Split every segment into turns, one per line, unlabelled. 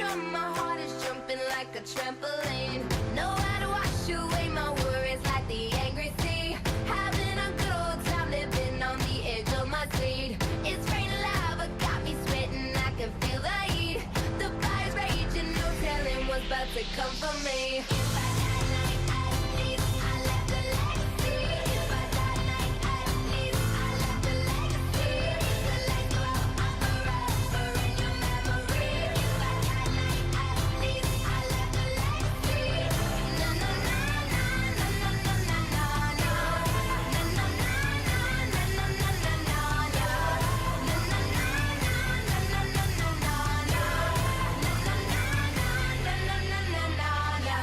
drum, my heart is jumping like a trampoline. Know how to wash away my worries like the angry sea. Having a good old time living on the edge of my seat. It's raining lava, got me sweating, I can feel the heat. The fire's raging, no telling what's about to come for me. If I die tonight, at least I left a legacy. If I die tonight, at least I left a legacy. The lights go out, I'm forever in your memory. If I die tonight, at least I left a legacy. Na na na na na na na na na na. Na na na na na na na na na na. Na na na na na na na na na na. Na na na na na na na na na. Na na na na na na na na na.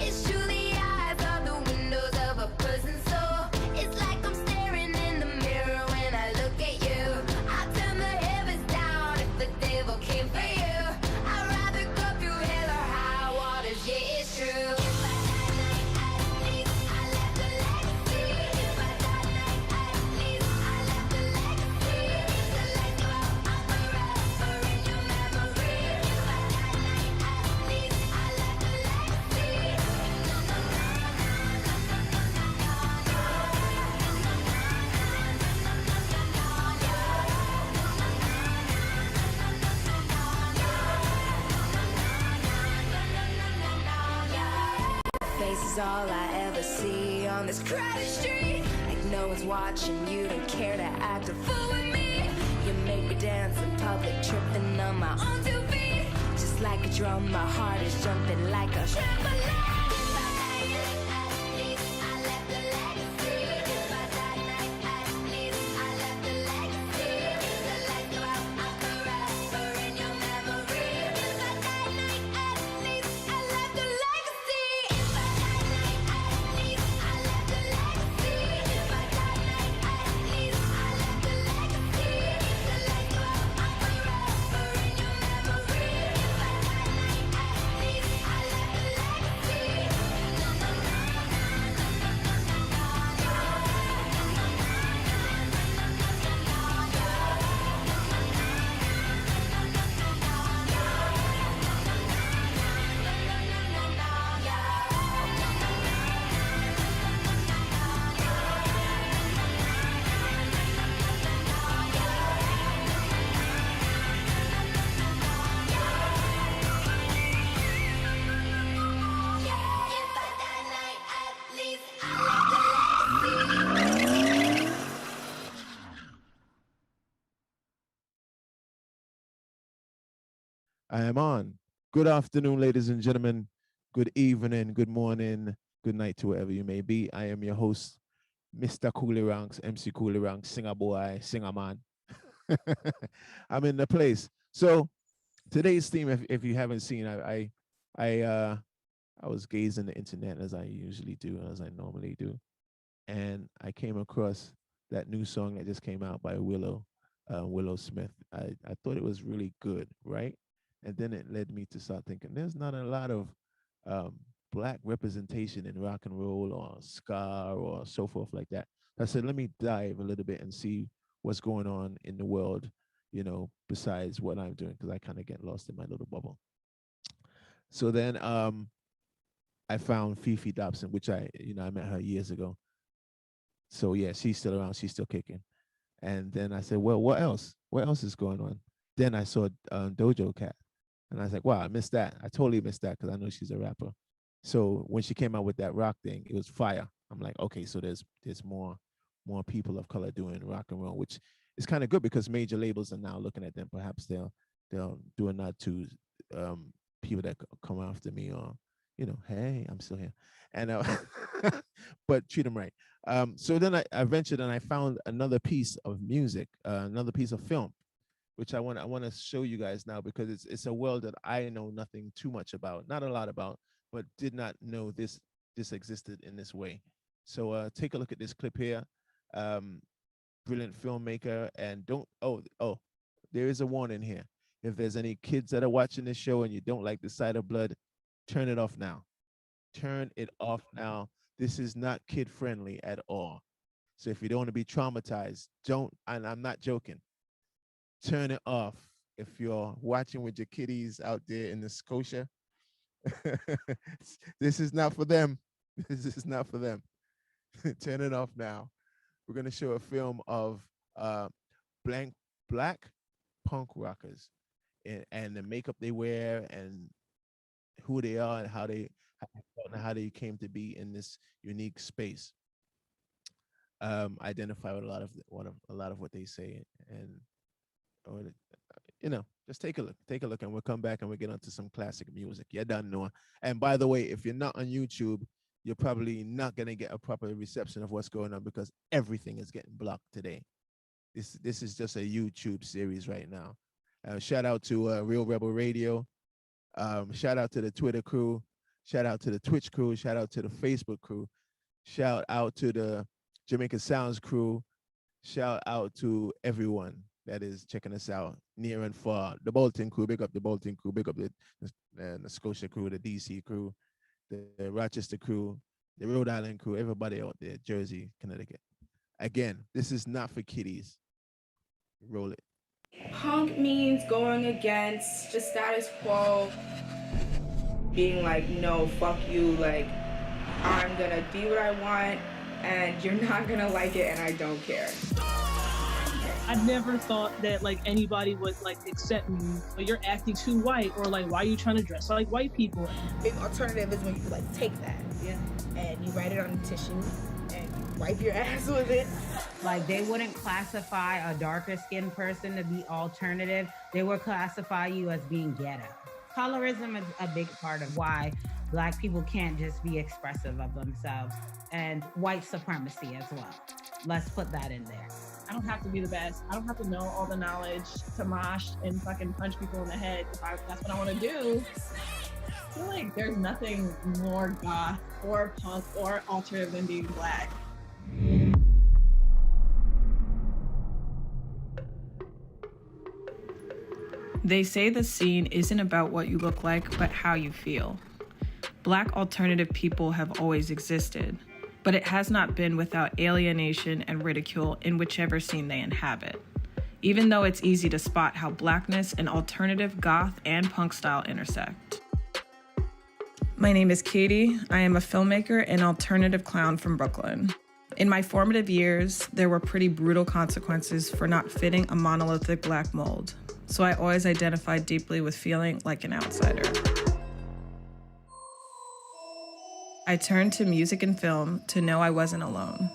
It's through the eyes of the windows of a person's soul. It's like I'm staring in the mirror when I look at you. I'll turn the heavens down if the devil came for you. I'd rather go through hell or high waters, yeah, it's true. If I die tonight, at least I left a legacy. If I die tonight, at least I left a legacy. The lights go out, I'm forever in your memory. If I die tonight, at least I left a legacy. Na na na na na na na na na. Face is all I ever see on this crowded street. Like no one's watching, you don't care to act a fool with me. You make me dance in public, tripping on my own 2 feet. Just like a drum, my heart is jumping like a trampoline. If I die tonight, at least I left a legacy. If I die tonight, at least I left a legacy. The lights go out, I'm forever in your memory. If I die tonight, at least I left a legacy. If I die tonight, at least I left a legacy. If I die tonight, at least I left a legacy. The lights go out, I'm forever in your memory. If I die tonight, at least I left a legacy. Na na na na na na na na na. If I die tonight, at least I left a legacy.
I am on. Good afternoon, ladies and gentlemen. Good evening, good morning, good night to wherever you may be. I am your host, Mr. Coolie Ranx, MC Coolie Ranx, singer boy, singer man. I'm in the place. So today's theme, if you haven't seen, I was gazing the internet as I usually do, as I normally do, and I came across that new song that just came out by Willow Smith. I thought it was really good, right? And then it led me to start thinking there's not a lot of um, black representation in rock and roll or ska or so forth like that. I said, let me dive a little bit and see what's going on in the world, besides what I'm doing, because I kind of get lost in my little bubble. So then I found Fifi Dobson, which I met her years ago. So yeah, she's still around, she's still kicking. And then I said, well, what else? What else is going on? Then I saw Dojo Cat. And I was like, wow, I missed that. I totally missed that because I know she's a rapper. So when she came out with that rock thing, it was fire. I'm like, okay, so there's more people of color doing rock and roll, which is kind of good because major labels are now looking at them. Perhaps they'll do a nod to people that come after me, or hey, I'm still here, and but treat them right. So then I ventured and I found another piece of music, another piece of film, which I want to show you guys now, because it's a world that I know nothing too much about, not a lot about, but did not know this existed in this way. So take a look at this clip here. Brilliant filmmaker, and there is a warning here. If there's any kids that are watching this show and you don't like the sight of blood, turn it off now. Turn it off now. This is not kid friendly at all. So if you don't want to be traumatized, don't, and I'm not joking, turn it off if you're watching with your kiddies out there in the Scotia, this is not for them. This is not for them. Turn it off now. We're gonna show a film of black punk rockers and the makeup they wear and who they are and how they came to be in this unique space. Identify with a lot of what they say, and just take a look, and we'll come back and we'll get onto some classic music. You done know. And by the way, if you're not on YouTube, you're probably not gonna get a proper reception of what's going on because everything is getting blocked today. This is just a YouTube series right now. Shout out to Real Rebel Radio. Shout out to the Twitter crew. Shout out to the Twitch crew. Shout out to the Facebook crew. Shout out to the Jamaica Sounds crew. Shout out to everyone that is checking us out near and far. The Bolton crew, big up the Bolton crew, big up the Scotia crew, the DC crew, the Rochester crew, the Rhode Island crew, everybody out there, Jersey, Connecticut. Again, this is not for kiddies. Roll it.
Punk means going against the status quo, being like, no, fuck you, like, I'm gonna be what I want, and you're not gonna like it, and I don't care.
I never thought that like anybody would like accept me, or you're acting too white, or like why are you trying to dress like white people?
Big alternative is when you like take that, and you write it on a tissue and you wipe your ass with it.
Like they wouldn't classify a darker skinned person to be alternative. They would classify you as being ghetto. Colorism is a big part of why Black people can't just be expressive of themselves, and white supremacy as well. Let's put that in there.
I don't have to be the best. I don't have to know all the knowledge to mosh and fucking punch people in the head if that's what I want to do. I feel like there's nothing more goth or punk or alternative than being Black.
They say the scene isn't about what you look like, but how you feel. Black alternative people have always existed, but it has not been without alienation and ridicule in whichever scene they inhabit, even though it's easy to spot how Blackness and alternative goth and punk style intersect. My name is Katie. I am a filmmaker and alternative clown from Brooklyn. In my formative years, there were pretty brutal consequences for not fitting a monolithic Black mold, so I always identified deeply with feeling like an outsider. I turned to music and film to know I wasn't alone.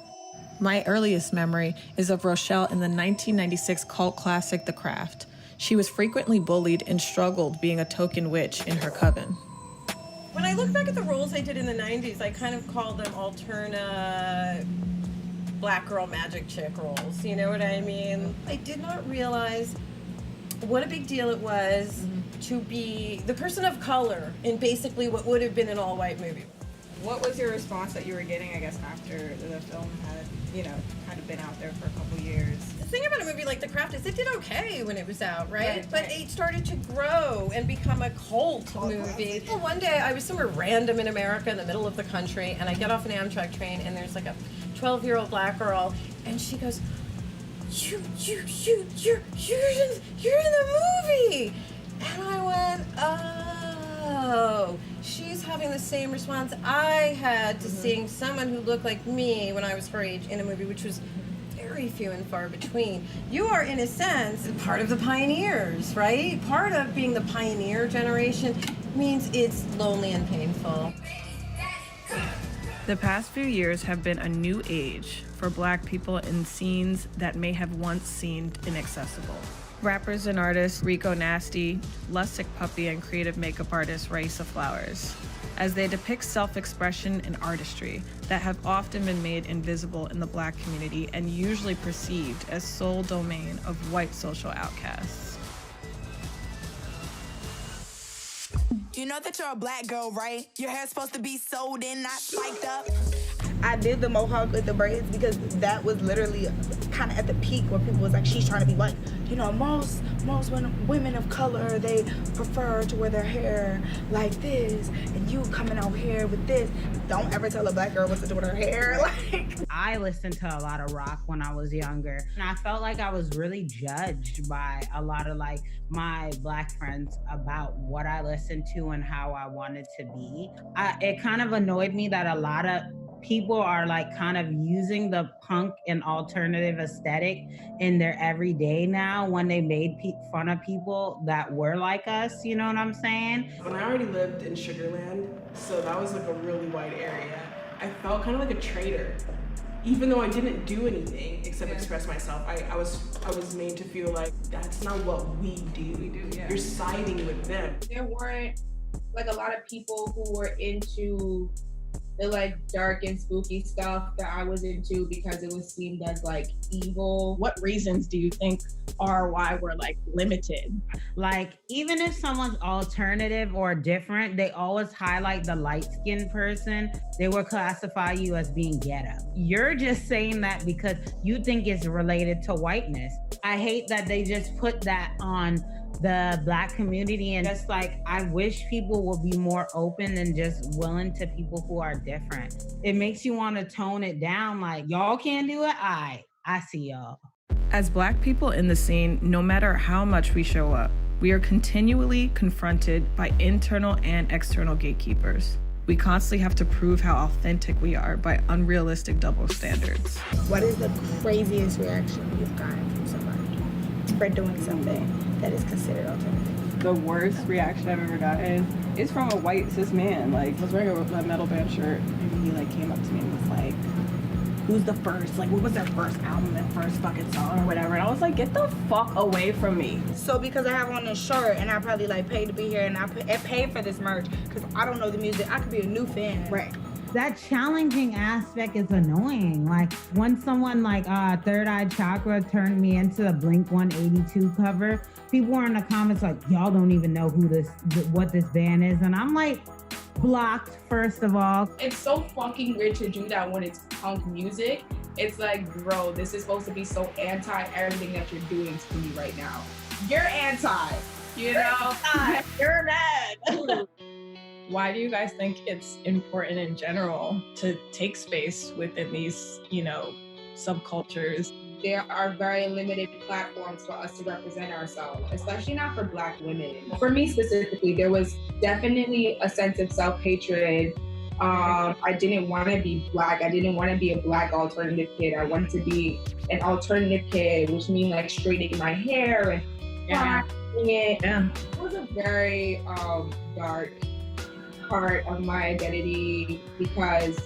My earliest memory is of Rochelle in the 1996 cult classic, The Craft. She was frequently bullied and struggled being a token witch in her coven.
When I look back at the roles I did in the 90s, I kind of call them alterna Black girl magic chick roles, you know what I mean? I did not realize what a big deal it was to be the person of color in basically what would have been an all-white movie.
What was your response that you were getting, I guess, after the film had, kind of been out there for a couple years?
The thing about a movie like The Craft is it did okay when it was out, right? But it started to grow and become a cult movie. Well, one day I was somewhere random in America in the middle of the country, and I get off an Amtrak train, and there's like a 12-year-old Black girl, and she goes, you're in the movie! And I went, oh, she's having the same response I had to seeing someone who looked like me when I was her age in a movie, which was very few and far between. You are, in a sense, part of the pioneers, right? Part of being the pioneer generation means it's lonely and painful.
The past few years have been a new age for Black people in scenes that may have once seemed inaccessible. Rappers and artists Rico Nasty, Lustic Puppy, and creative makeup artist Raisa Flowers, as they depict self-expression and artistry that have often been made invisible in the Black community and usually perceived as sole domain of white social outcasts.
You know that you're a Black girl, right? Your hair's supposed to be sewed in, not spiked up.
I did the mohawk with the braids because that was literally kind of at the peak where people was like, she's trying to be white. You know, most women of color, they prefer to wear their hair like this, and you coming out here with this. Don't ever tell a black girl what to do with her hair. Like,
I listened to a lot of rock when I was younger, and I felt like I was really judged by a lot of like my black friends about what I listened to and how I wanted to be. It kind of annoyed me that a lot of people are like kind of using the punk and alternative aesthetic in their everyday now when they made fun of people that were like us, you know what I'm saying?
When I already lived in Sugarland, so that was like a really wide area, I felt kind of like a traitor. Even though I didn't do anything except express myself, I was made to feel like that's not what we do. You're siding with them.
There weren't like a lot of people who were into the like dark and spooky stuff that I was into because it was seen as like evil.
What reasons do you think are why we're like limited?
Like, even if someone's alternative or different, they always highlight the light-skinned person. They will classify you as being ghetto. You're just saying that because you think it's related to whiteness. I hate that they just put that on the black community, and just like, I wish people would be more open and just willing to people who are different. It makes you want to tone it down, like, y'all can't do it? I see y'all.
As Black people in the scene, no matter how much we show up, we are continually confronted by internal and external gatekeepers. We constantly have to prove how authentic we are by unrealistic double standards.
what is the craziest reaction you've gotten from somebody for doing something that is considered alternative?
The worst reaction I've ever gotten is from a white cis man. Like, I was wearing a metal band shirt, and he like came up to me and was like, who's the first, like, what was their first album and first fucking song or whatever? And I was like, get the fuck away from me.
So because I have on this shirt and I probably like paid to be here and I paid for this merch because I don't know the music, I could be a new fan.
Right. That challenging aspect is annoying. Like, when someone like Third Eye Chakra turned me into the Blink 182 cover, people were in the comments like, y'all don't even know what this band is. And I'm like, blocked, first of all.
It's so fucking weird to do that when it's punk music. It's like, bro, this is supposed to be so anti everything that you're doing to me right now. You're anti, you know?
You're mad. Why do you guys think it's important in general to take space within these, you know, subcultures?
There are very limited platforms for us to represent ourselves, especially not for Black women. For me specifically, there was definitely a sense of self-hatred. I didn't want to be Black. I didn't want to be a Black alternative kid. I wanted to be an alternative kid, which means like straightening my hair and it. Yeah. It was a very dark part of my identity because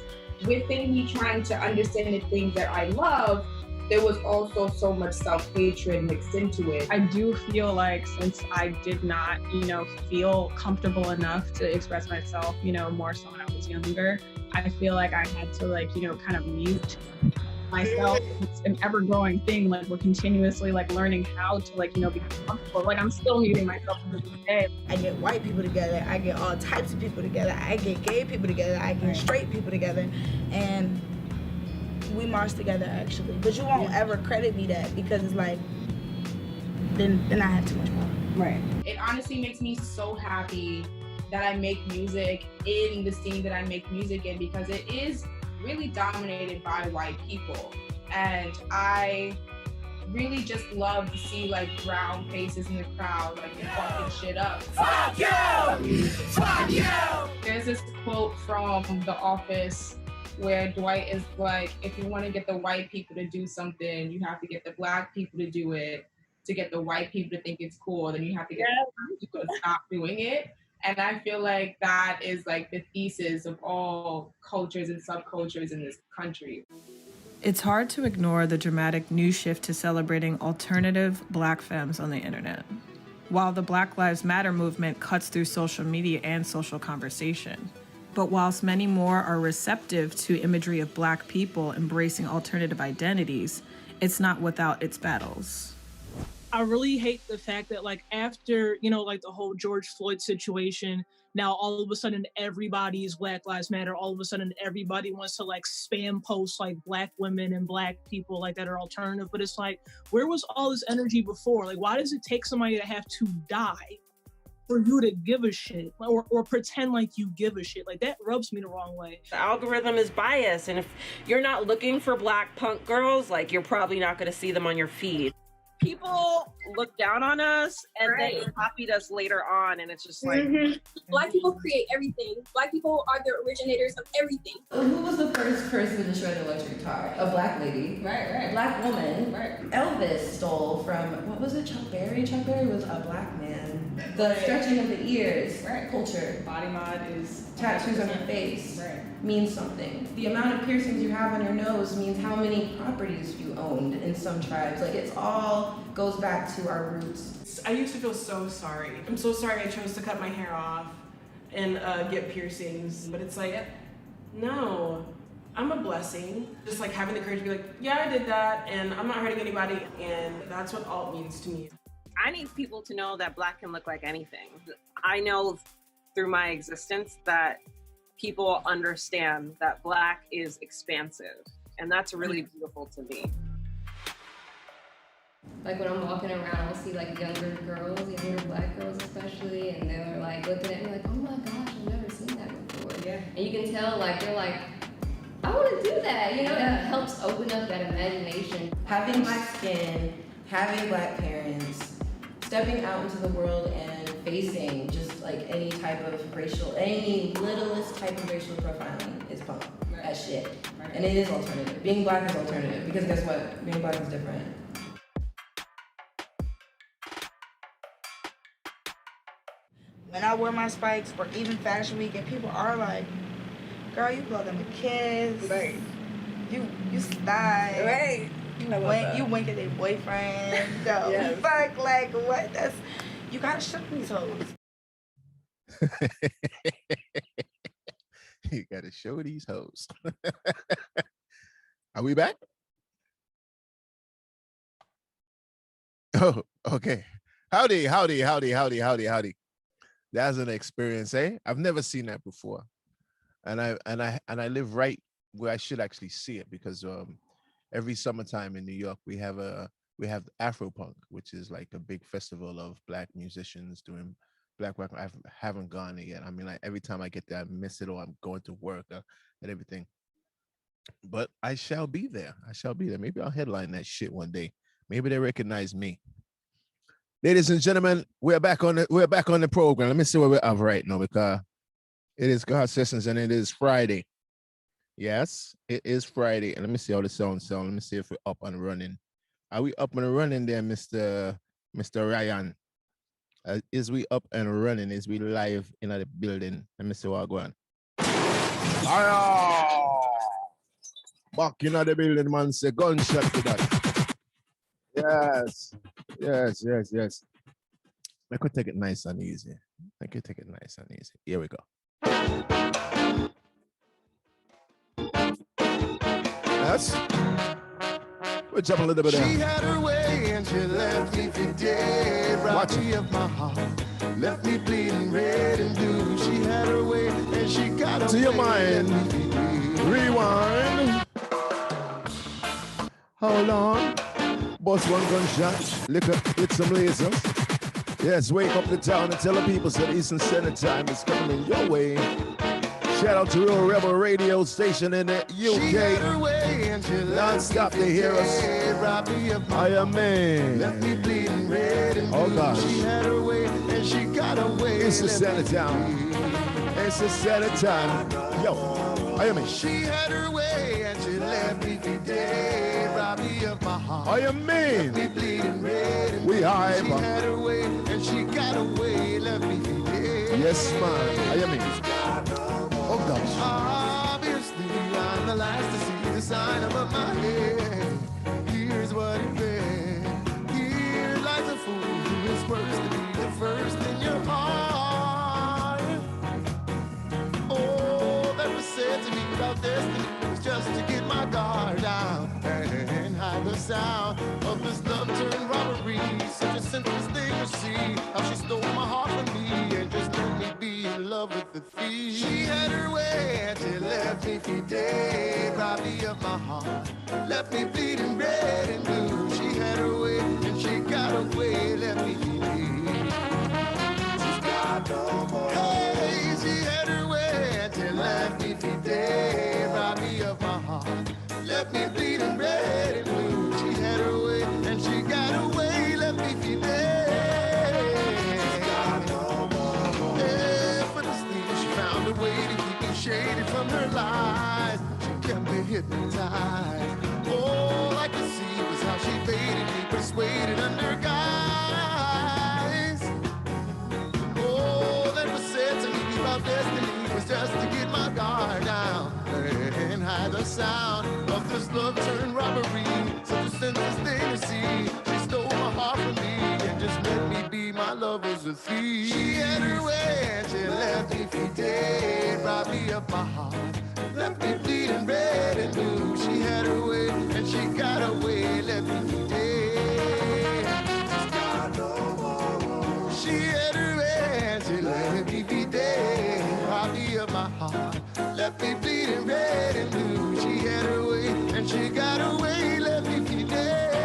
within me trying to understand the things that I love, there was also so much self-hatred mixed into it.
I do feel like since I did not, you know, feel comfortable enough to express myself, you know, more so when I was younger, I feel like I had to like, you know, kind of mute myself. It's an ever-growing thing. Like, we're continuously like learning how to like, you know, be comfortable. Like, I'm still muting myself to this day.
I get white people together, I get all types of people together, I get gay people together, I get straight people together, and we march together actually. But you won't ever credit me that because it's like, then I have too much power.
Right.
It honestly makes me so happy that I make music in the scene that I make music in because it is really dominated by white people. And I really just love to see like brown faces in the crowd, like fucking shit up.
Fuck you! Fuck you!
There's this quote from The Office where Dwight is like, if you want to get the white people to do something, you have to get the Black people to do it. To get the white people to think it's cool, then you have to get the Black people to stop doing it. And I feel like that is like the thesis of all cultures and subcultures in this country.
It's hard to ignore the dramatic new shift to celebrating alternative Black femmes on the internet. While the Black Lives Matter movement cuts through social media and social conversation. But whilst many more are receptive to imagery of Black people embracing alternative identities, it's not without its battles.
I really hate the fact that like after, you know, like the whole George Floyd situation, now all of a sudden everybody is Black Lives Matter. All of a sudden everybody wants to like spam post like Black women and Black people like that are alternative. But it's like, where was all this energy before? Like, why does it take somebody to have to die for you to give a shit or pretend like you give a shit? Like that rubs me the wrong way.
The algorithm is biased, and if you're not looking for Black punk girls, like you're probably not going to see them on your feed.
People look down on us and they copied us later on, and it's just like
Black people create everything. Black people are the originators of everything.
Who was the first person to shred an electric guitar? A Black lady. Right. A Black woman. Right. Elvis stole from, what was it, Chuck Berry? Chuck Berry was a Black man. The stretching of the ears. Right. Culture.
Body mod is
tattoos on your face. Right. Means something. The amount of piercings you have on your nose means how many properties you owned in some tribes. Like it's all goes back to our roots.
I used to feel so sorry. I'm so sorry I chose to cut my hair off and get piercings, but it's like, no, I'm a blessing. Just like having the courage to be like, yeah, I did that and I'm not hurting anybody, and that's what alt means to me.
I need people to know that Black can look like anything. I know through my existence that people understand that Black is expansive, and that's really beautiful to me.
Like when I'm walking around, I'll see like younger girls, younger Black girls especially, and they're like looking at me like, oh my gosh, I've never seen that before. Yeah. And you can tell like they're like, I want to do that, you know? It helps open up that imagination. Having Black skin, having Black parents, stepping out into the world and facing just like any type of racial, any littlest type of racial profiling is punk as shit. Right. And it is alternative. Being Black is alternative, because guess what? Being Black is different.
When I wear my spikes, or even Fashion Week, and people are like, girl, you blow them a kiss. Right. You style. Right. You wink at their boyfriend. No. Yes. Fuck, like, what? That's, you gotta show these hoes.
You gotta show these hoes. Are we back? Oh, okay. Howdy. That's an experience, eh? I've never seen that before. And I live right where I should actually see it, because every summertime in New York we have Afropunk, which is like a big festival of Black musicians doing Black rock. I haven't gone there yet. I mean, like every time I get there, I miss it, or I'm going to work and everything. But I shall be there. Maybe I'll headline that shit one day. Maybe they recognize me. Ladies and gentlemen, we're back on the program. Let me see what we have right now, because it is God Sessions and it is Friday. Yes, it is Friday. And let me see how the sound. Let me see if we're up and running. Are we up and running there, Mr. Ryan? Is we up and running? Is we live in the building? Let me see what going on. Back in the building, man. Say gunshot to that. Yes. I could take it nice and easy. Here we go. Yes. We'll jump a little bit there.
She had her way and she left me for dead. Robbed me of my heart, left me bleeding red and blue. She had her way and she got away.
To your mind. Rewind. Hold on. Bust one gunshot. Lick up with some lasers. Yes, wake up the town and tell the people so the Eastern Standard Time is coming your way. Shout out to Real Rebel Radio Station in the UK.
She had her way and she
non-stop to hear us. I am man.
Left me bleeding red and
blue. Oh gosh.
She had her way and she got away.
It's the Standard Time. It's the Standard Time. Yo, I am man.
She had her way and she left me for dead. Robbed me of my heart.
I am man.
Left me bleeding red and
we hype.
She had her way and she got away. Left me for dead.
Yes, man. I am man. Oh gosh.
Obviously, I'm the last to see the sign above my head. Here's what it read. Here lies a fool who is supposed to be the first in your heart. All that was said to me about destiny was just to get my guard down and hide the sound of this love turned robbery. So for dead, robbed me of my heart, left me bleeding red and blue. She had her way and she got away, left me for dead. She's got no more. Hey, she had her way and she left me for dead, robbed me of my heart, left me bleeding red and blue. She had her way and she got away, left me for dead. She's got no more. Yeah, for the sleep, she found a way to keep me shaded from her lies. She kept me hypnotized. All I could see was how she faded me, persuaded under guise. All that was said to me about destiny was just to get my guard down and hide the sound of this love turned robbery. Such a senseless thing to see. She stole my heart from me and just let me be my lover's a thief. She had her way and she left me for dead, robbed me of my heart, left me bleeding red and blue. She had her way and she got away, left me for dead. She's got no more. She had her way and she left me for dead, robbed me of my heart, left me bleeding red and blue. She had her way and she got away, left me for dead.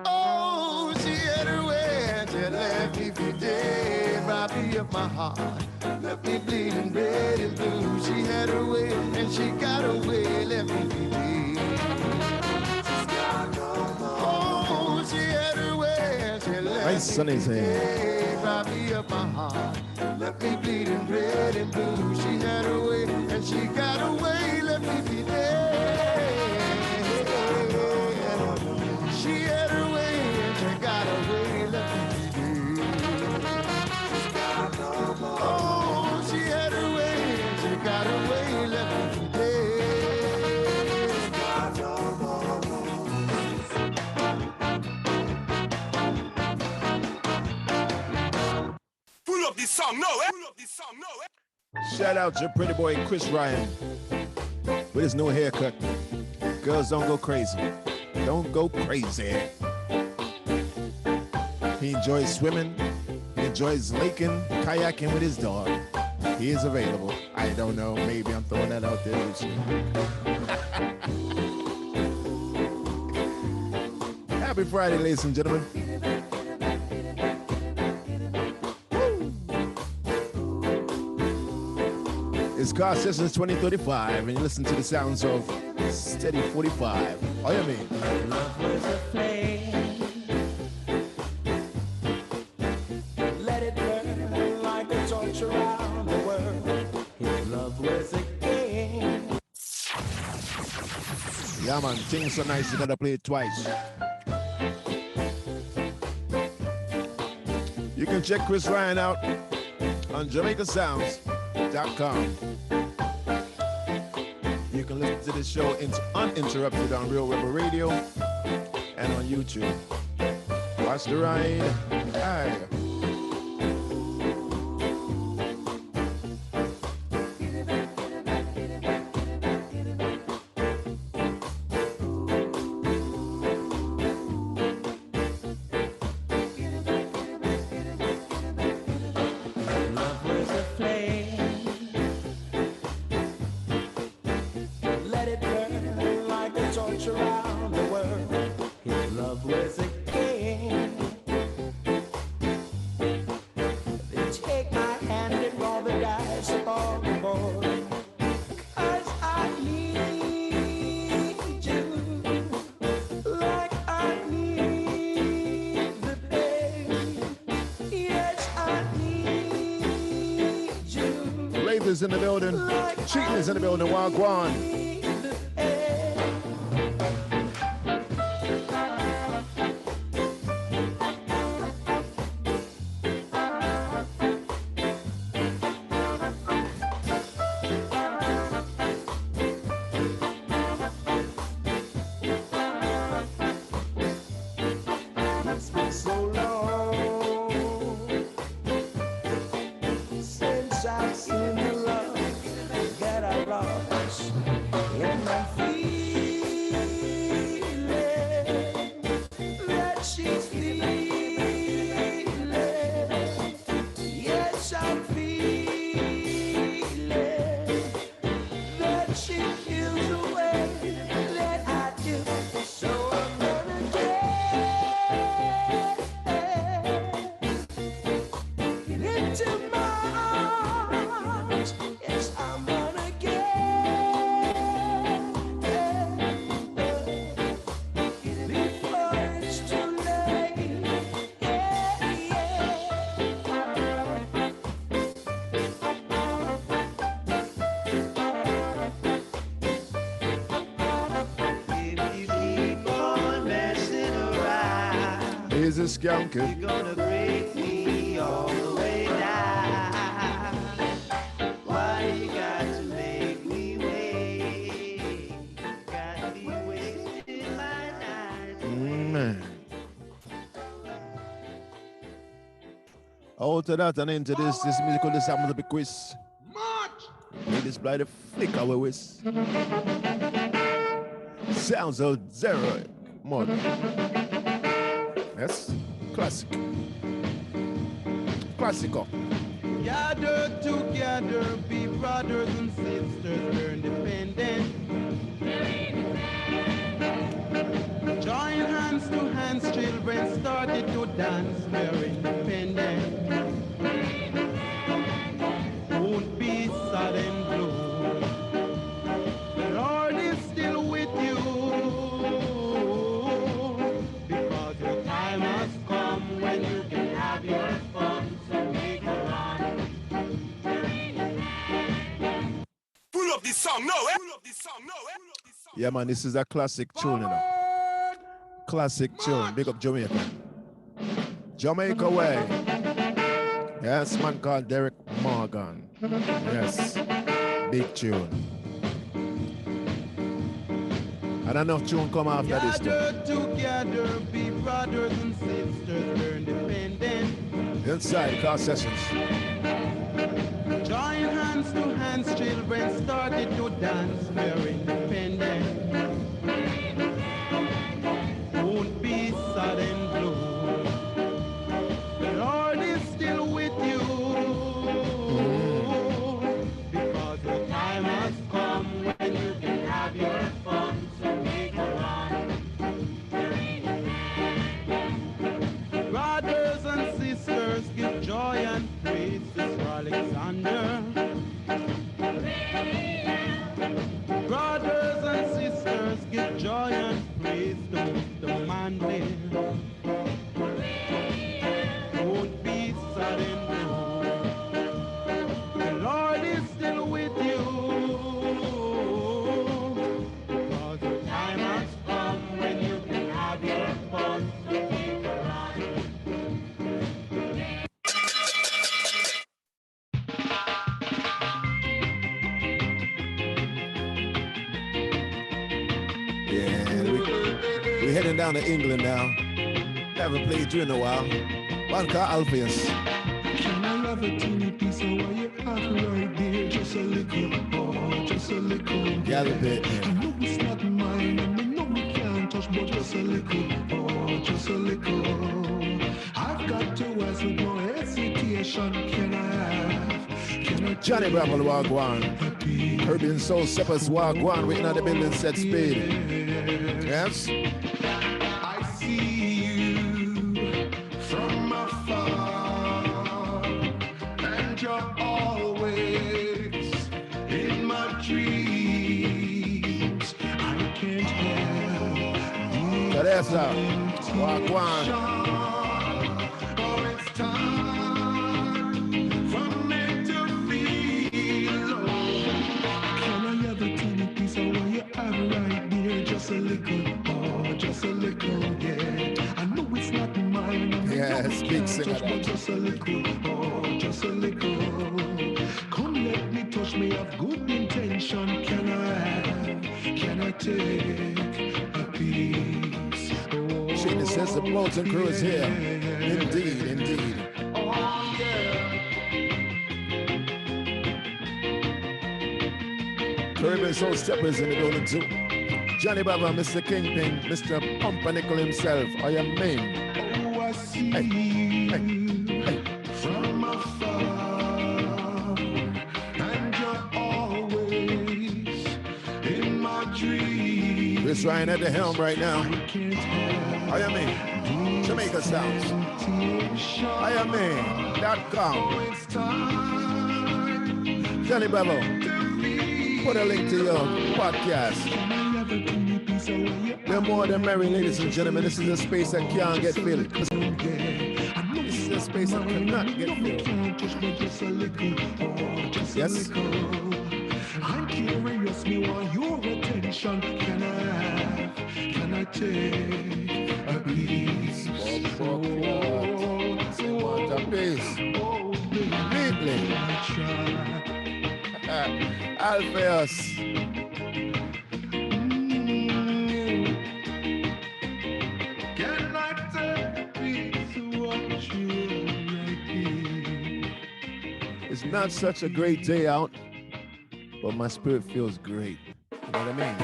Oh, she had her way and she left me for dead, robbed me of my heart, left me bleeding red and blue. She had her way and she got away, left me for dead. Oh, she had her way and she left
Nice
me
Sunny's
for
here.
dead, robbed me of my heart, left me bleeding red and blue. She had her way and she got away, left me for dead. She had her way and she got away, left me for dead. Oh, she had her way and she got away, left me for dead.
Pull up this song now, eh? Pull up this song now, eh?
Shout out to pretty boy Chris Ryan with his new haircut. Girls don't go crazy. Don't go crazy. He enjoys swimming. He enjoys laking, kayaking with his dog. He is available. I don't know. Maybe I'm throwing that out there. Happy Friday, ladies and gentlemen. It's called Sessions2035, and you listen to the sounds of Steady 45. Oh, you mean?
Love was a flame. Let it burn like a torch around the world. If love was a game.
Yeah, man. Things so nice, you gotta play it twice. You can check Chris Ryan out on JamaicaSounds.com. You can listen to this show uninterrupted on Real Rebel Radio and on YouTube. Watch the ride. Aye.
Love was a flame. Let it burn like a torch around the world. If love was a game, then take my hand and roll the dice upon the board. 'Cause I need you like I need the pain. Yes, I need you.
Ladies in the building. Cheating is in the building. Wagwan. is a skanky.
You're gonna break me all the way down. Why you got to make me wait? Got me wasting my night.
Man. Out of that and into this musical, this happens to be quiz. Ladies by the flick our waist. Sounds of zero mod. Yes, classic. Classical.
Gather together, be brothers and sisters, we're independent. Join hands to hands, children started to dance, we're independent. Won't be sad and blue. The Lord is still with you, because your time has come when you can have your fun, so make a run.
Pull up this song now, eh? Pull up this song now, eh?
Yeah, man, this is a classic tune, you know. Classic tune. Big up Jamaica. Jamaica way. Yes, man called Derek Morgan. Yes. Big tune. And enough tune come after this too.
Gather together, be brothers and sisters, we're independent.
Inside car sessions.
Join hands to hands, children started to dance, we're independent. Won't be sad and blue. The Lord is still with you, because your time has come when you can have your fun, so make a run. Brothers and sisters, give joy and praise to Sir Alexander. Brothers and sisters, give joy and praise to the man there. Won't be sad and blue. The Lord is still with you, because the time has come when you can have your fun. So make a run.
Yeah, we're heading down to England now. Haven't played you in a while. One called Alpheus.
Can I have a teeny piece of what you have right there? Just a little, oh, just a little.
Gallopit.
I know it's not mine, and I know we can't touch, but just a little, oh, just a little. I've got to ask with no hesitation, can I have? Can I
Johnny Bramble Wagwan. Caribbean Soul Steppers Wagwan. Waiting on the building set speed. Yes?
I see you from afar, and you're always in my dreams. I can't help
Teresa Wagwan.
Oh, it's time for me to feel low. Can I have a teeny piece of what you have right there? Just a little, oh, just a little, yeah. I know it's not mine.
Yes, big singer.
Just a little, oh, just a little. Come let me touch me, have good intention. Can I take a piece? Oh,
Shane says the Bolton crew is here. Indeed, indeed.
oh, yeah.
Caribbean Soul Steppers in the building too. Johnny Baba, Mr. Kingpin, Mr. Pumpernickel himself. I am main.
Oh, I see you from afar, and you're always in my dreams.
Chris Ryan at the helm right now. I am in. Jamaica Sounds. I am in.com. Johnny Baba, put a link to your podcast. We're more than merry, ladies and gentlemen. This is a space that can't get filled. This is a space that cannot get filled. Yes?
I'm curious, me want your attention. Can I take a piece?
What a piece. Completely. Alpheus.
Can I take a piece of what you're making?
It's not such a great day out, but my spirit feels great. You know what I mean?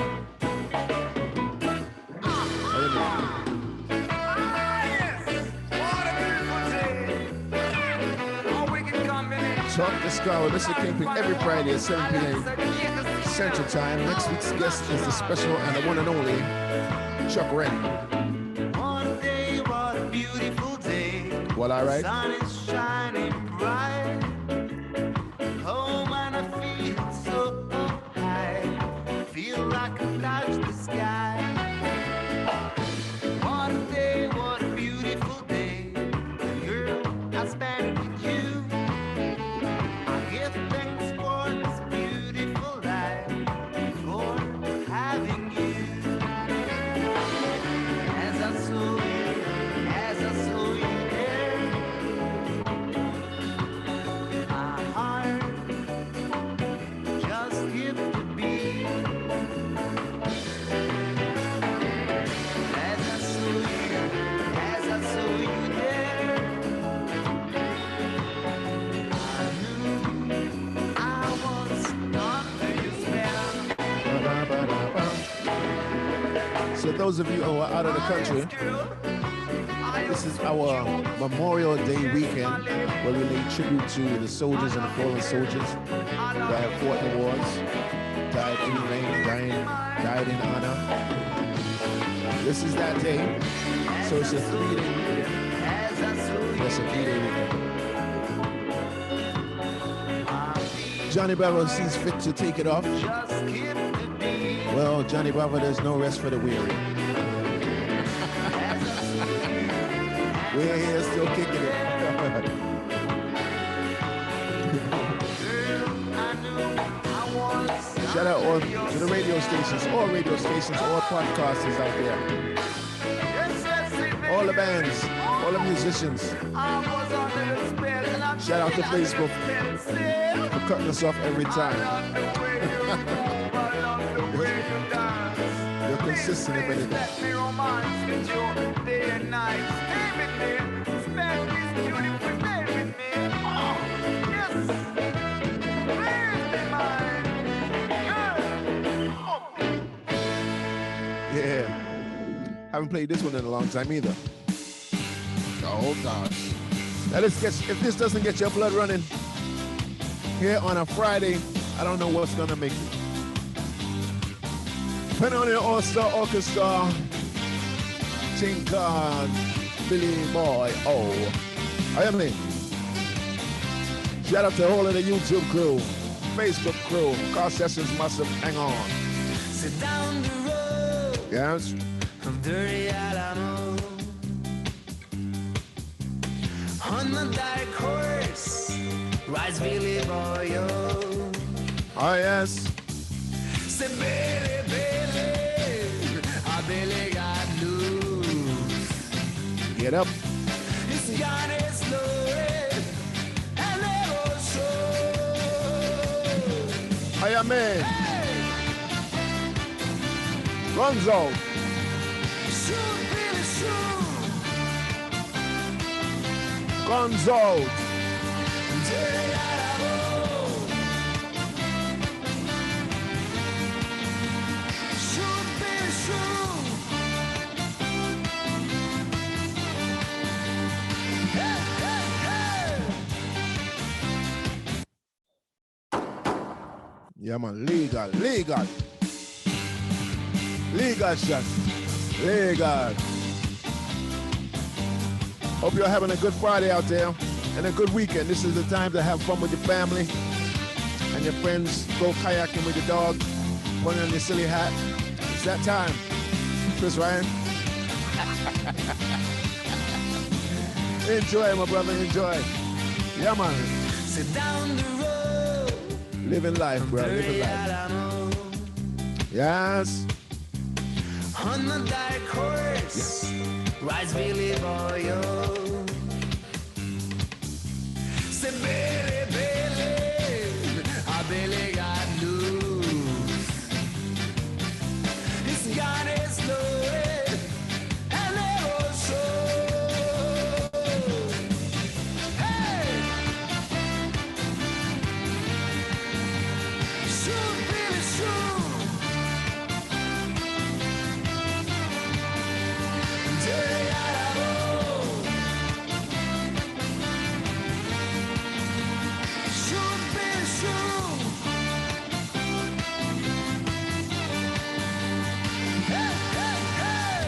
Talk the Scar with Mr. Kingpin every Friday at 7 p.m. Central Time. Next week's guest is the special and the one and only Chuck Wren.
One day, what a beautiful day.
Well, all right.
The sun is shining bright. Oh, man, I feel so high. Feel like I touched the sky. One day, what a beautiful day. Girl, I spent it with you. I give thanks for this beautiful life, for having you. As I saw you there, my heart just skipped a beat. As I saw you there, I knew I was under your spell.
So those of you who are out of the country, this is our Memorial Day weekend where we lay tribute to the soldiers and the fallen soldiers that have fought in the wars, died in vain, died in honor. This is that day. So it's a 3-day weekend. Yes, a 3-day weekend. Johnny Bravo sees fit to take it off. Well, Johnny Bravo, there's no rest for the weary. We're here still kicking it. Shout out all to the radio stations, all podcasters out there. All the bands, all the musicians. Shout out to Facebook for cutting us off every time. You're consistent, if anything. Yeah. Haven't played this one in a long time either. Oh gosh. Now if this doesn't get your blood running here on a Friday, I don't know what's gonna make it. Depending on the All-Star Orchestra, Tinker, Billy Boy, I mean. Shout out to all of the YouTube crew, Facebook crew, car sessions must have hang on.
Sit down the road.
Yes.
From dirty Alamo. On the dark horse rides Billy Boy.
Oh yes.
Say Billy, Billy got loose.
Get up.
His gun is loaded and never shows.
I am man. Guns out.
Shoot, Billy, shoot.
Guns out.
Dirty Alamo. Shoot, Billy, shoot. Hey, hey, hey.
Yeah man, legal. Legal shot. Legal. Hope you're having a good Friday out there and a good weekend. This is the time to have fun with your family and your friends. Go kayaking with your dog. Put on your silly hat. It's that time. Chris Ryan. Enjoy, my brother. Enjoy. Yeah, man.
Sit down the road
Living life, bro. Living life. Yes.
On the dark horse, rides Billy Boy. Say, Billy, Billy, Billy got loose. His gun is loaded and arrows show. Hey! Shoot, Billy, shoot! Dirty Alamo. Shoot, Billy, shoot! Hey, hey, hey!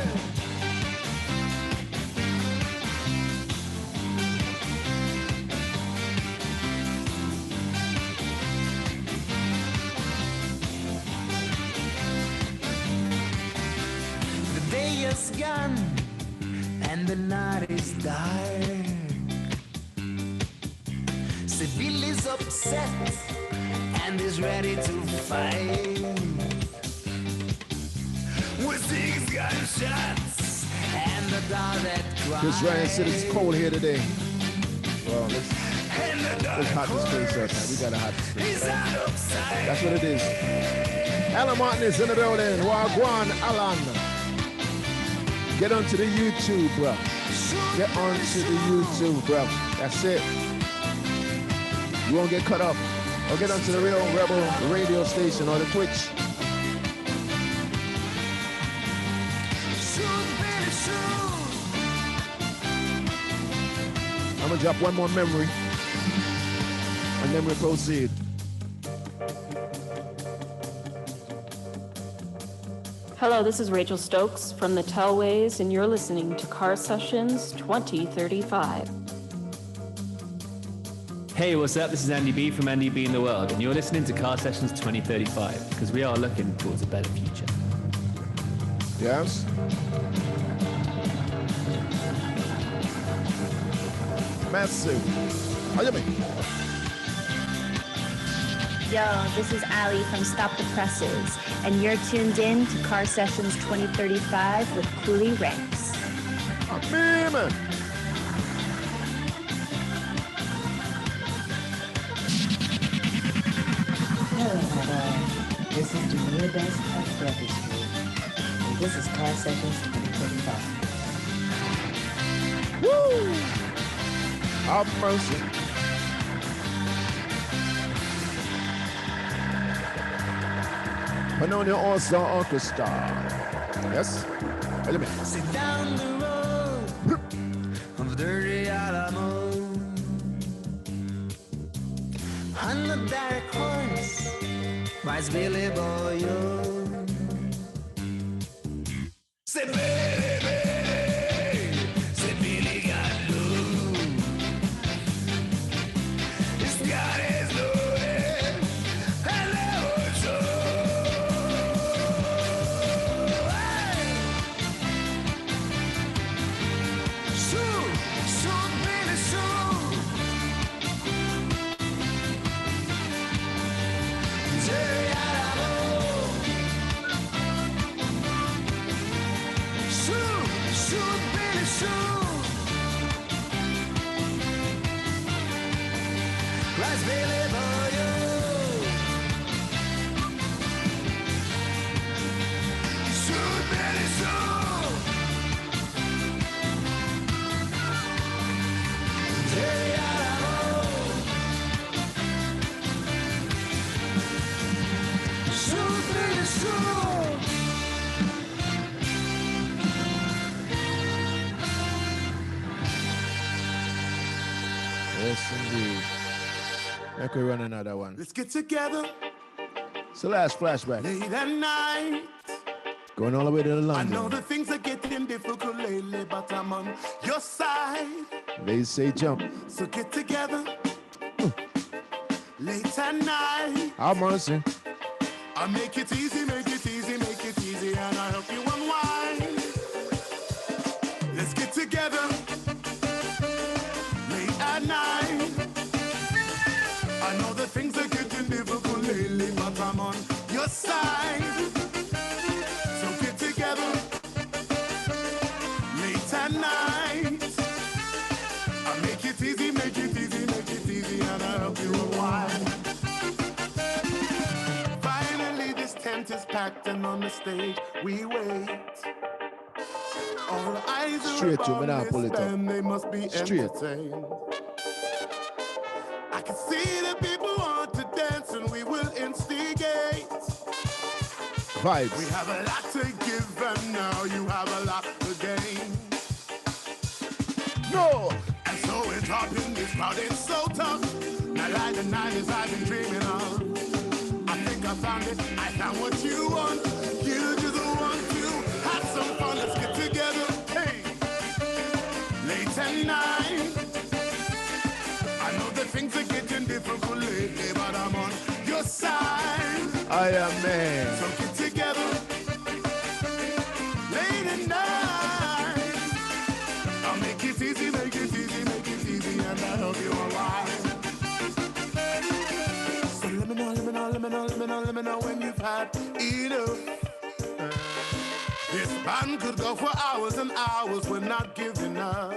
The day is gone and the night is dark. Seville is upset and is ready to fight. With 6 gunshots and the dog that cries.
Chris Ryan said it's cold here today. Well, let's hot this place up, man. We gotta hot this place up. That's what it is. Alan Martin is in the building. Wagwan Alan. Get onto the YouTube, bro. Get onto the YouTube, bro. That's it. You won't get cut off. Or get onto the Real Rebel radio station or the Twitch. I'm gonna drop one more memory and then we proceed.
Hello, this is Rachel Stokes from the Tellways, and you're listening to Car Sessions 2035.
Hey, what's up? This is Andy B from Andy B in the World, and you're listening to Car Sessions 2035, because we are looking towards a better future.
Yes? Massive. How you mean?
Yo, this is Ali from Stop the Presses, and you're tuned in to Car Sessions 2035 with Coolie Ranx.
Man.
Hello, everyone. This is Jamia Best of Broker Street, and this is Car Sessions 2035.
Woo! Have mercy. Pannonia All-Star Orchestra. Yes? What do you mean?
Sit down the road of dirty Alamo. On the dark horse rides Billy Boy. Say, Billy, Billy, say, Billy got loose. His gun is loaded and never show. Shoot, shoot, Billy, shoot. Dirty Alamo. Shoot, shoot, Billy, shoot. Rise, Billy Boy. Shoot, Billy, shoot. Dirty Alamo. Shoot, Billy, shoot.
Yes, indeed. I could run another one.
Let's get together.
It's the last flashback.
Late at night.
Going all the way to
I
London.
know that things are getting difficult lately, but I'm on your side.
They say jump.
So get together. Late at night.
Have mercy.
I make it easy, make it easy, make it easy, and I help you unwind. Let's get together. Late at night. I know that things are getting difficult
your side. So get together late at night. I'll make it easy, make it easy, make it easy, and I'll help you unwind. Finally, this tent is packed, and on the stage we wait. All eyes are
Straight to me
upon
now,
this
pull it up.
band, they must be
Straight.
entertained. I can see the people want to dance, and we will instigate.
Vibes.
We have a lot to give, and now you have a lot to gain.
No!
And so we're dropping this crowd, it's so tough. Not like the 90s I've been dreaming of. I think I found it, I found what you want. You just want to have some fun, let's get together. Hey! Late at night. I know that things are getting difficult lately, but I'm on your side.
I am man.
So get together late at night. I'll make it easy, make it easy, make it easy, and I'll help you unwind. So let me know, let me know, let me know, let me know, let me know when you've had enough. This band could go for hours and hours, we're not giving up.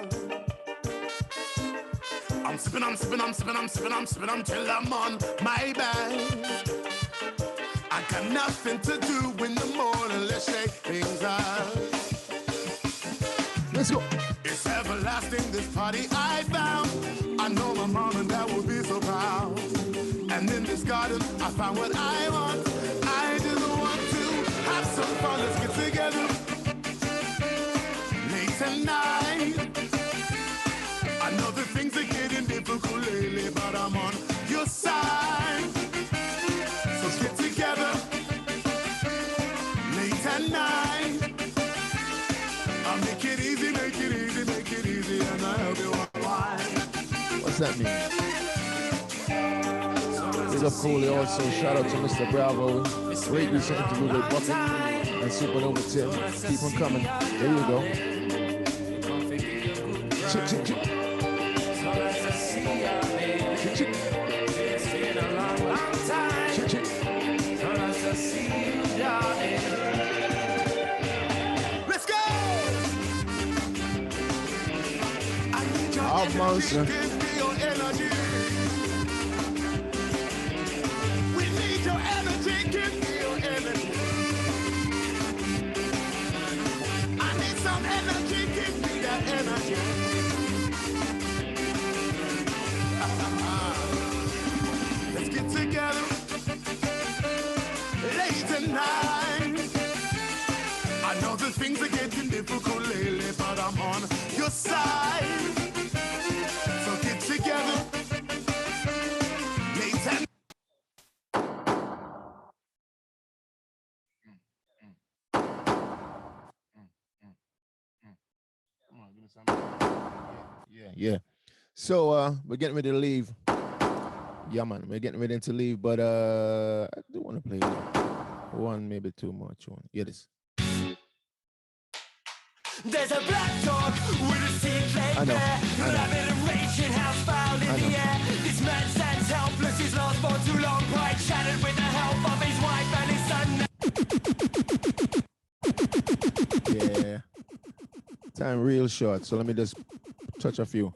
I'm sipping, I'm sipping, I'm sipping, I'm sipping, I'm sipping until I'm on my back. I got nothing to do in the morning, let's shake things up.
Let's go.
It's everlasting, this party I found. I know my mom and dad will be so proud. And in this garden, I found what I want. I just want to have some fun, let's get together. Late at night. I know that things are getting difficult lately, but I'm on your side. So get together late at night. I'll make it easy, make it easy, make it easy, and I'll help you unwind.
What's that mean? Big up Coolie also. Shout out to Mr. Bravo. Great recent interview with Bucket and Supernova Tim. Keep them coming. There you go. Chick, chick, chick. Chick, chick.
It's been a long, long time.
Chick, chick.
So nice to see you, darling.
Let's go! I need your
Out,
energy,
monster.
give me your energy. We need your energy, give me your energy. I need some energy, give me that energy. Let's get together late at night. I know that things are getting difficult lately, but I'm on your side. So get together late at night.
Yeah. So we're getting ready to leave. Yeah, man, we're getting ready to leave, but I do want to play one, maybe two more tunes. Yeah, this.
There's a black dog with a sick leg
I know.
there. Having a raging house foul in the air. This man stands helpless, he's lost for too long. Pride shattered with the help of his wife and his son.
Yeah. Time real short, so let me just touch a few.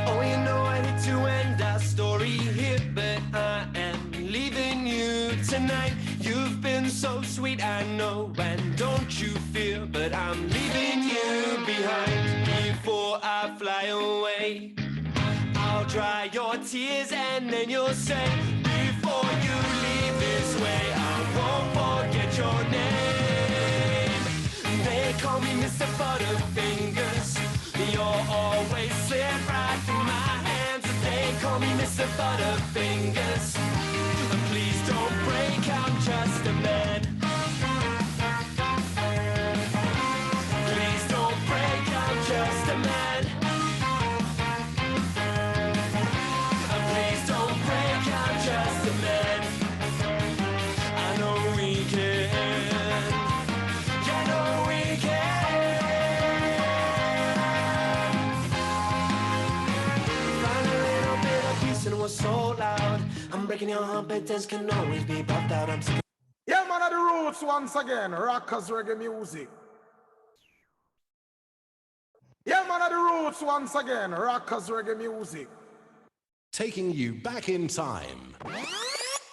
Oh, you know I hate to end our story here, but I am leaving you tonight. You've been so sweet, I know, and don't you fear, but I'm leaving you behind. Before I fly away, I'll dry your tears and then you'll say, before you leave this way, I won't forget your name. They call me Mr. Butterfingers. You're always slip right through my hands. They call me Mr. Butterfingers. Please don't break, I'm just a man. Please don't break, I'm just a man. Please don't break, I'm just a man. I know we can.
breaking your competence can always be buffed out. I'm sick.
Yeah, man, of the roots once again. Rockers reggae music. Yeah, man, of the roots once again. Rockers reggae music.
Taking you back in time.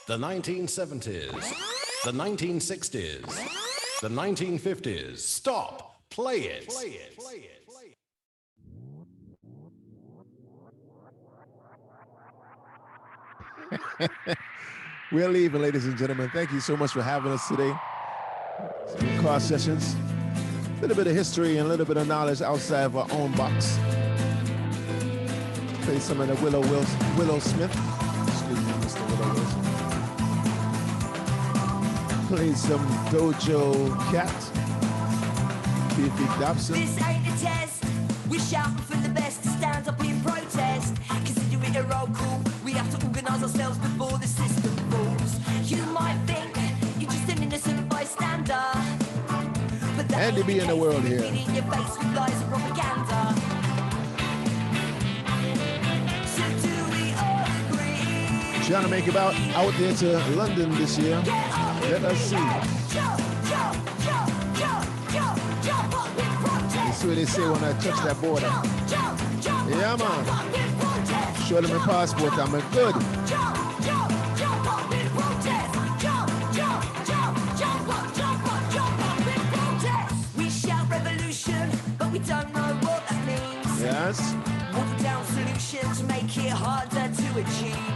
The 1970s. The 1960s. The 1950s. Stop. Play it. Play it. Play it.
We're leaving, ladies and gentlemen. Thank you so much for having us today. Car Sessions. A little bit of history and a little bit of knowledge outside of our own box. Play some of the Willow Smith. Excuse me, Mr. Willow Wilson. Play some Dojo Cat. Beefy Dobson.
This ain't a test. We're shouting for the best to stand up in protest. Consider it a roll call. We have to organise ourselves before the system falls. You might think you're just an innocent bystander, but that
Andy B in the world here.
in your face with lies and propaganda. So do we all agree?
Trying to make it out there to London this year. Let us see. That's what they say when I touch that border. Yeah, man. Show them my passport, I'm good.
We shout revolution, but we don't know what that means.
Yes.
Watered down solution to make it harder to achieve.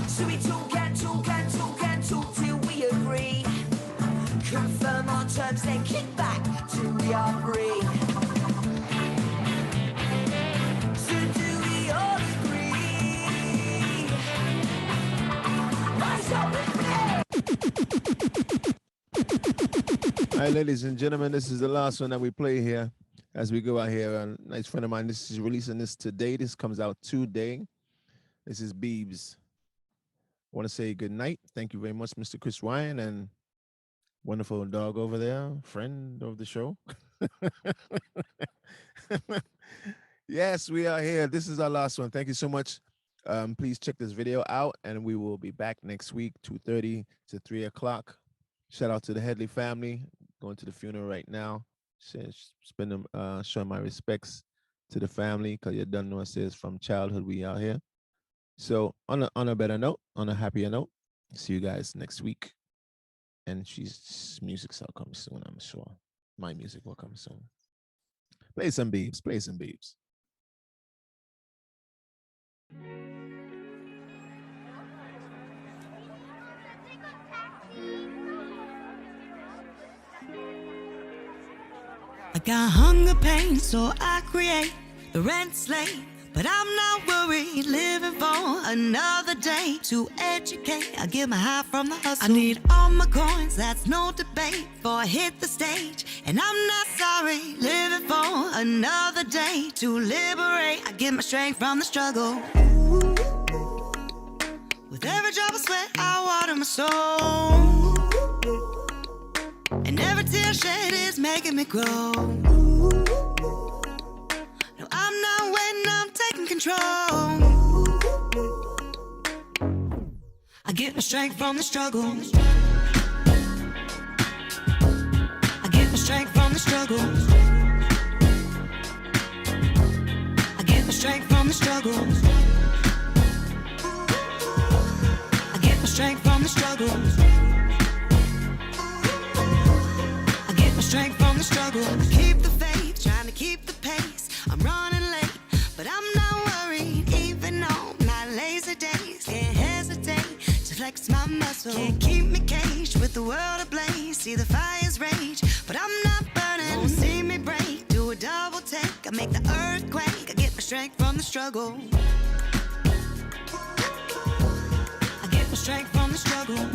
So we talk and talk and talk and talk till we agree. Confirm our terms, then kick back till we are free. So do we all agree? Rise up with me!
All right, ladies and gentlemen, this is the last one that we play here as we go out here. A nice friend of mine, this is releasing this today. This comes out today. This is Beebs. I want to say good night. Thank you very much, Mr. Chris Ryan, and wonderful dog over there, friend of the show. Yes, we are here. This is our last one. Thank you so much. Please check this video out, and we will be back next week, 2:30 to 3 o'clock. Shout out to the Headley family. Going to the funeral right now. Showing my respects to the family, because you don't know it says from childhood we out here. So on a better note, on a happier note, see you guys next week. And she's music's will come soon, I'm sure. My music will come soon. Play some Beebs, play some Beebs.
I got hunger pains, so I create the rent's late. But I'm not worried, living for another day. To educate, I get my high from the hustle. I need all my coins, that's no debate. Before I hit the stage, and I'm not sorry, living for another day. To liberate, I get my strength from the struggle. With every drop of sweat, I water my soul. And every tear shed is making me grow. No, I'm not waiting, I'm taking control. I get my strength from the struggle. I get my strength from the struggle. I get my strength from the struggle. I get my strength from the struggle. I get my strength from the struggle. Keep the faith, trying to keep the pace. I'm running late, but I'm not worried. Even on my lazy days, can't hesitate to flex my muscle. Can't keep me caged with the world ablaze. See the fires rage, but I'm not burning. Won't see me break, do a double take. I make the earthquake. I get my strength from the struggle. I get my strength from the struggle.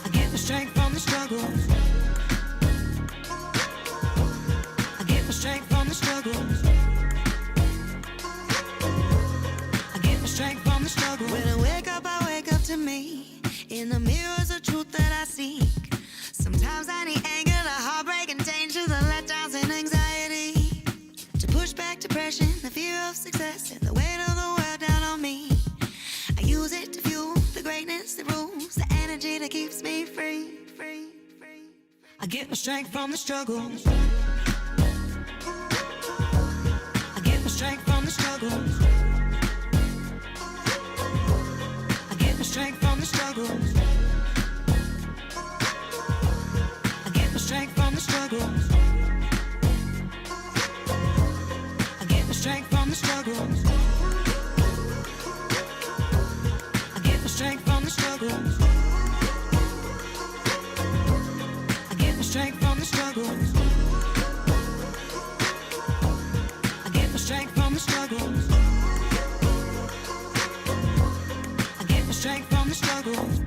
I get my strength from the struggle. I get my strength from the struggle. I get my strength from the struggle. When I wake up to me. In the mirror's the truth that I seek. Sometimes I need anger, the heartbreak and danger, the letdowns and anxiety. To push back depression, the fear of success, and the weight of the world down on get my strength from the struggle. I get my strength from the struggle. I get my strength from the struggle. I get my strength from the struggle. I get my strength from the struggle. I get my strength from the struggle. I get my strength from the struggle. I get my strength from the struggle. I get my strength from the struggle.